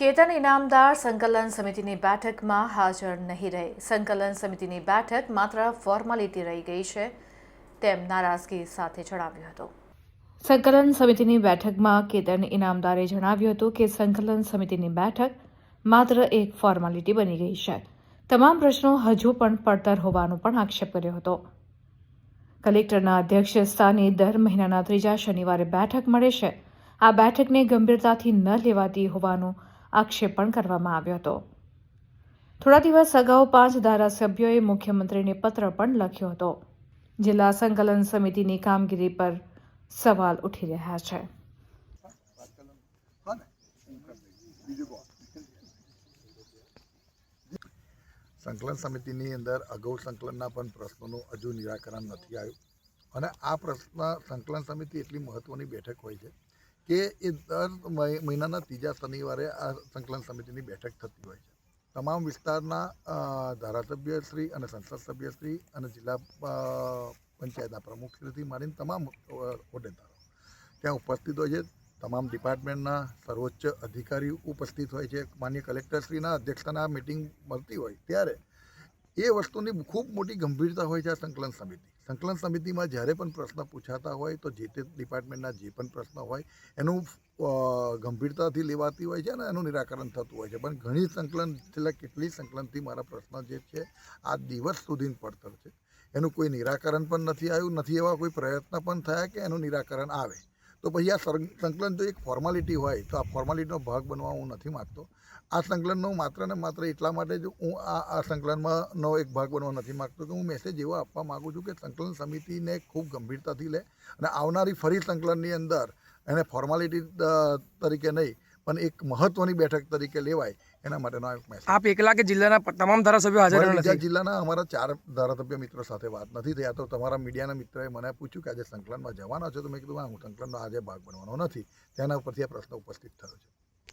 કેતન ઇનામદાર સંકલન સમિતિની બેઠકમાં હાજર નહીં રહે. સંકલન સમિતિની બેઠક માત્ર ફોર્માલિટી રહી ગઈ છે તેમ નારાજગી સાથે જણાવ્યું હતું. સંકલન સમિતિની બેઠકમાં કેતન ઇનામદારે જણાવ્યું હતું કે સંકલન સમિતિની બેઠક માત્ર એક ફોર્માલિટી બની ગઈ છે. તમામ પ્રશ્નો હજુ પણ પડતર હોવાનો પણ આક્ષેપ કર્યો હતો. કલેક્ટરના અધ્યક્ષ સ્થાને દર મહિનાના ત્રીજા શનિવારે બેઠક મળે છે. આ બેઠકને ગંભીરતાથી ન લેવાતી હોવાનો આક્ષેપ પણ કરવામાં આવ્યો હતો. થોડા દિવસ અગાઉ 5 ધારાસભ્યોએ મુખ્યમંત્રીને પત્ર પણ લખ્યો હતો. જિલ્લા સંકલન સમિતિની કામગીરી પર સવાલ ઉઠી રહ્યા છે. સંકલન સમિતિની અંદર અગાઉ સંકલનના પણ પ્રશ્નોનું હજુ નિરાકરણ નથી આવ્યું અને આ પ્રશ્ન સંકલન સમિતિ એટલી મહત્ત્વની બેઠક હોય છે કે એ દર મહિનાના ત્રીજા શનિવારે આ સંકલન સમિતિની બેઠક થતી હોય છે. તમામ વિસ્તારના ધારાસભ્યશ્રી અને સંસદ સભ્યશ્રી અને જિલ્લા પંચાયતના પ્રમુખશ્રીથી માંડીને તમામ હોદ્દેદારો ત્યાં ઉપસ્થિત હોય છે. તમામ ડિપાર્ટમેન્ટના સર્વોચ્ચ અધિકારી ઉપસ્થિત હોય છે. માન્ય કલેક્ટરશ્રીના અધ્યક્ષતાના મિટિંગ મળતી હોય ત્યારે એ વસ્તુની ખૂબ મોટી ગંભીરતા હોય છે. આ સંકલન સમિતિમાં જ્યારે પણ પ્રશ્ન પૂછાતા હોય તો જે તે ડિપાર્ટમેન્ટના જે પણ પ્રશ્ન હોય એનું ગંભીરતાથી લેવાતી હોય છે અને એનું નિરાકરણ થતું હોય છે. પણ ઘણી છેલ્લા કેટલી સંકલનથી મારા પ્રશ્ન જે છે આ દિવસ સુધી પડતર છે. એનું કોઈ નિરાકરણ પણ નથી આવ્યું, નથી એવા કોઈ પ્રયત્ન પણ થયા કે એનું નિરાકરણ આવે. તો પછી આ સંકલન જો એક ફોર્માલિટી હોય તો આ ફોર્માલિટીનો ભાગ બનવા હું નથી માગતો. આ સંકલનનો માત્ર ને માત્ર એટલા માટે જ હું આ સંકલનમાંનો એક ભાગ બનવા નથી માગતો કે હું મેસેજ એવો આપવા માગું છું કે સંકલન સમિતિને ખૂબ ગંભીરતાથી લે અને આવનારી ફરી સંકલનની અંદર એને ફોર્માલિટી તરીકે નહીં પણ એક મહત્ત્વની બેઠક તરીકે લેવાય એના માટેનો એક મેસેજ. આપ એકલા કે જિલ્લાના તમામ ધારાસભ્યો હાજર નથી? જિલ્લાના અમારા 4 ધારાસભ્ય મિત્રો સાથે વાત નથી થઈ. તો તમારા મીડિયાના મિત્રોએ મને પૂછ્યું કે આજે સંકલનમાં જવાના છો તો મેં કીધું હું સંકલનનો આજે ભાગ બનવાનો નથી. તેના ઉપરથી આ પ્રશ્ન ઉપસ્થિત થયો છે.